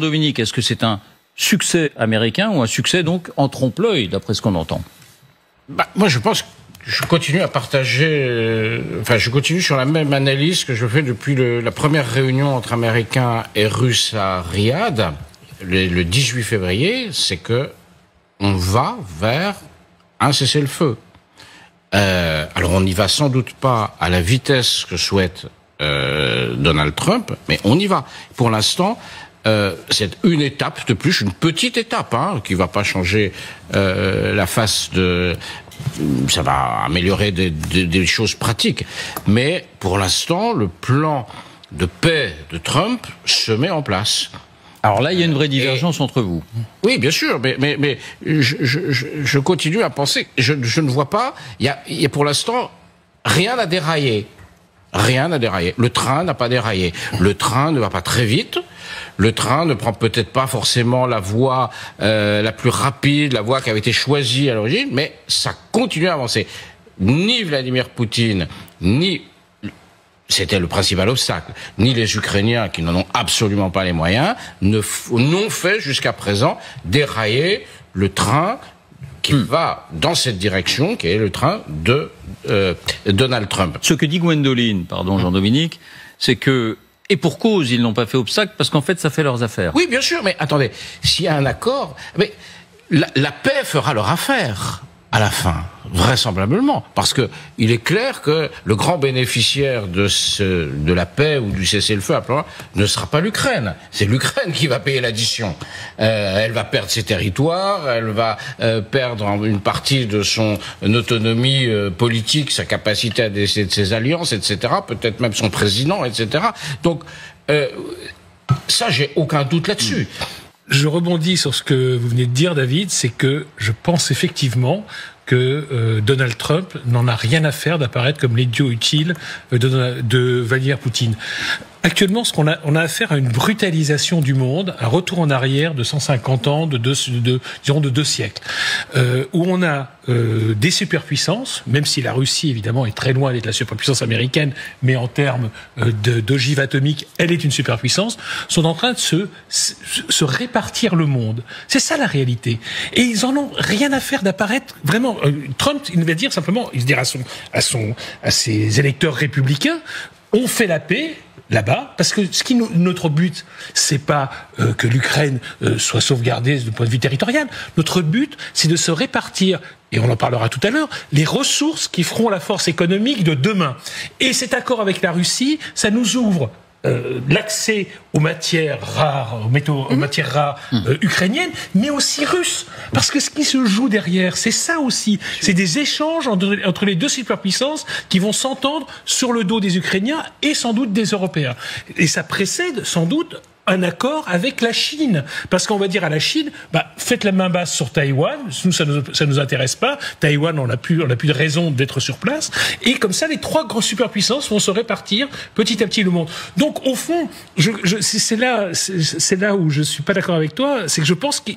Jean-Dominique, est-ce que c'est un succès américain ou un succès donc en trompe-l'œil, d'après ce qu'on entend? Moi, je pense que je continue à partager, je continue sur la même analyse que je fais depuis la première réunion entre Américains et Russes à Riyad, le 18 février, c'est que on va vers un cessez-le-feu. Alors on n'y va sans doute pas à la vitesse que souhaite Donald Trump, mais on y va. Pour l'instant, c'est une étape de plus, une petite étape, qui va pas changer la face de... Ça va améliorer des choses pratiques. Mais pour l'instant, le plan de paix de Trump se met en place. Alors là, il y a une vraie divergence entre vous. Oui, bien sûr, mais je continue à penser. Je ne vois pas. Il y a pour l'instant rien n'a déraillé. Rien n'a déraillé. Le train n'a pas déraillé. Le train ne va pas très vite. Le train ne prend peut-être pas forcément la voie la plus rapide, la voie qui avait été choisie à l'origine, mais ça continue à avancer. Ni Vladimir Poutine, ni... C'était le principal obstacle. Ni les Ukrainiens, qui n'en ont absolument pas les moyens, n'ont fait jusqu'à présent dérailler le train qui va dans cette direction, qui est le train de Donald Trump. Ce que dit Gwendoline, pardon Jean-Dominique, c'est que, et pour cause, ils n'ont pas fait obstacle, parce qu'en fait, ça fait leurs affaires. Oui, bien sûr, mais attendez, s'il y a un accord, mais la paix fera leur affaire à la fin, vraisemblablement, parce que il est clair que le grand bénéficiaire de la paix ou du cessez-le-feu, ne sera pas l'Ukraine. C'est l'Ukraine qui va payer l'addition. Elle va perdre ses territoires, elle va perdre une partie de son autonomie politique, sa capacité à décider de ses alliances, etc. Peut-être même son président, etc. Donc ça, j'ai aucun doute là-dessus. Je rebondis sur ce que vous venez de dire, David, c'est que je pense effectivement que Donald Trump n'en a rien à faire d'apparaître comme l'idiot utile de Vladimir Poutine. Actuellement, on a affaire à une brutalisation du monde, un retour en arrière de 150 ans, disons de 2 siècles, où on a des superpuissances, même si la Russie, évidemment, est très loin d'être la superpuissance américaine, mais en termes d'ogive atomique, elle est une superpuissance, sont en train de se répartir le monde. C'est ça la réalité. Et ils en ont rien à faire d'apparaître vraiment. Trump, il va dire simplement, il se dira à ses électeurs républicains, on fait la paix là-bas, parce que notre but, c'est pas que l'Ukraine soit sauvegardée du point de vue territorial. Notre but, c'est de se répartir, et on en parlera tout à l'heure, les ressources qui feront la force économique de demain. Et cet accord avec la Russie, ça nous ouvre l'accès aux matières rares, aux matières rares ukrainiennes, mais aussi russes. Parce que ce qui se joue derrière, c'est ça aussi. C'est des échanges entre les deux superpuissances qui vont s'entendre sur le dos des Ukrainiens et sans doute des Européens. Et ça précède sans doute un accord avec la Chine. Parce qu'on va dire à la Chine, faites la main basse sur Taïwan, nous, ça nous intéresse pas. Taïwan, on n'a plus de raison d'être sur place. Et comme ça, les 3 grosses superpuissances vont se répartir petit à petit le monde. Donc, au fond, c'est là où je suis pas d'accord avec toi, c'est que je pense que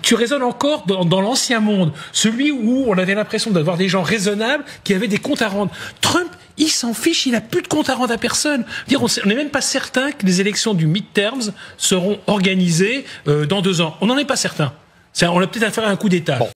tu raisonnes encore dans l'ancien monde, celui où on avait l'impression d'avoir des gens raisonnables qui avaient des comptes à rendre. Trump, il s'en fiche, il a plus de compte à rendre à personne. On n'est même pas certain que les élections du midterms seront organisées dans 2 ans. On n'en est pas certain. On a peut-être affaire à un coup d'État. Bon.